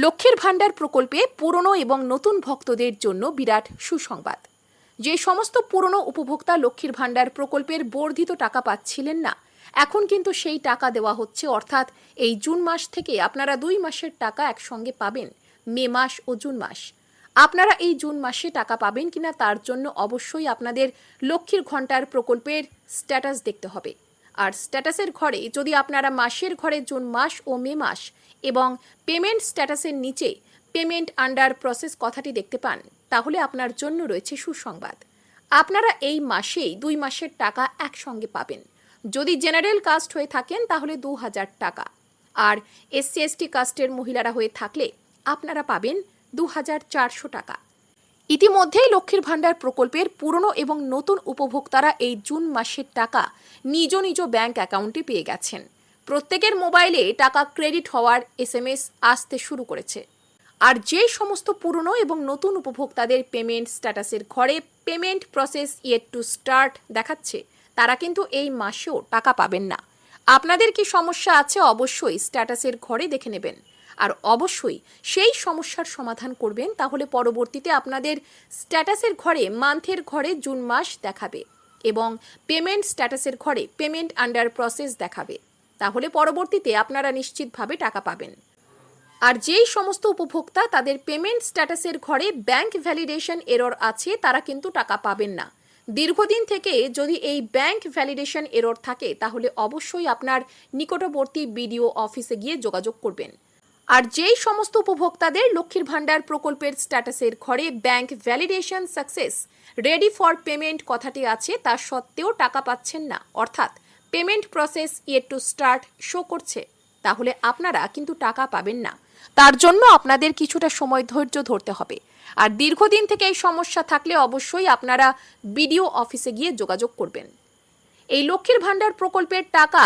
লক্ষ্মীর ভাণ্ডার প্রকল্পে পুরনো এবং নতুন ভক্তদের জন্য বিরাট সুসংবাদ। যে সমস্ত পুরনো উপভোক্তা লক্ষ্মীর ভাণ্ডার প্রকল্পের বর্ধিত টাকা পাচ্ছিলেন না, এখন কিন্তু সেই টাকা দেওয়া হচ্ছে। অর্থাৎ এই জুন মাস থেকে আপনারা 2 মাসের টাকা একসঙ্গে পাবেন, মে মাস ও জুন মাস। আপনারা এই জুন মাসে টাকা পাবেন কিনা তার জন্য অবশ্যই আপনাদের লক্ষ্মীর ঘণ্টার প্রকল্পের স্ট্যাটাস দেখতে হবে। আর স্ট্যাটাসের ঘরে যদি আপনারা মাসের ঘরে জুন মাস ও মে মাস এবং পেমেন্ট স্ট্যাটাসের নিচে পেমেন্ট আন্ডার প্রসেস কথাটি দেখতে পান, তাহলে আপনার জন্য রয়েছে সুসংবাদ। আপনারা এই মাসেই 2 মাসের টাকা একসঙ্গে পাবেন। যদি জেনারেল কাস্ট হয়ে থাকেন তাহলে 2000 টাকা, আর SC ST কাস্টের মহিলারা হয়ে থাকলে আপনারা পাবেন 2400 টাকা। ইতিমধ্যেই লক্ষ্মীর ভাণ্ডার প্রকল্পের পুরনো এবং নতুন উপভোক্তারা এই জুন মাসের টাকা নিজ নিজ ব্যাংক অ্যাকাউন্টে পেয়ে গেছেন। প্রত্যেকের মোবাইলে টাকা ক্রেডিট হওয়ার SMS আসতে শুরু করেছে। আর যে সমস্ত পুরনো এবং নতুন উপভোক্তাদের পেমেন্ট স্ট্যাটাসের ঘরে payment process yet to start দেখাচ্ছে, তারা কিন্তু এই মাসেও টাকা পাবেন না। আপনাদের কি সমস্যা আছে অবশ্যই স্ট্যাটাসের ঘরে দেখে নেবেন, আর অবশ্যই সেই সমস্যার সমাধান করবেন। তাহলে পরবর্তীতে আপনাদের স্ট্যাটাসের ঘরে মান্থের ঘরে জুন মাস দেখাবে এবং পেমেন্ট স্ট্যাটাসের ঘরে পেমেন্ট আন্ডার প্রসেস দেখাবে। তাহলে পরবর্তীতে আপনারা নিশ্চিতভাবে টাকা পাবেন। আর যেই সমস্ত উপভোক্তা তাদের পেমেন্ট স্ট্যাটাসের ঘরে ব্যাংক ভ্যালিডেশন এরর আছে, তারা কিন্তু টাকা পাবেন না। দীর্ঘদিন থেকে যদি এই ব্যাংক ভ্যালিডেশন এরর থাকে, তাহলে অবশ্যই আপনার নিকটবর্তী BDO অফিসে গিয়ে যোগাযোগ করবেন। আর যেই সমস্ত উপভোক্তাদের লক্ষ্মীর ভাণ্ডার প্রকল্পের স্ট্যাটাসের ঘরে bank validation success ready for payment কথাটি আছে, তা সত্ত্বেও টাকা পাচ্ছেন না, অর্থাৎ payment process yet to start show করছে, তাহলে আপনারা কিন্তু টাকা পাবেন না। তার জন্য আপনাদের কিছুটা সময় ধৈর্য ধরতে হবে। আর দীর্ঘদিন থেকে এই সমস্যা থাকলে অবশ্যই আপনারা BDO অফিসে গিয়ে যোগাযোগ করবেন। এই লক্ষ্মীর ভাণ্ডার প্রকল্পের টাকা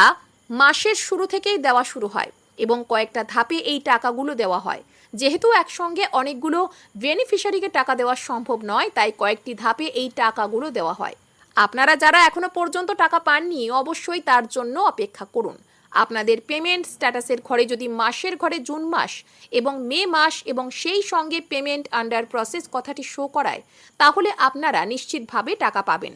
মাসের শুরু থেকেই দেওয়া শুরু হয় এবং কয়েকটা ধাপে এই টাকাগুলো দেওয়া হয়। যেহেতু একসঙ্গে অনেকগুলো বেনিফিশিয়ারিকে টাকা দেওয়া সম্ভব নয়, তাই কয়েকটি ধাপে এই টাকাগুলো দেওয়া হয়। আপনারা যারা এখনো পর্যন্ত টাকা পাননি, অবশ্যই তার জন্য অপেক্ষা করুন। আপনাদের পেমেন্ট স্ট্যাটাসের ঘরে যদি মাসের ঘরে জুন মাস এবং মে মাস এবং সেই সঙ্গে পেমেন্ট আন্ডার প্রসেস কথাটি শো করায়, তাহলে আপনারা নিশ্চিতভাবে টাকা পাবেন।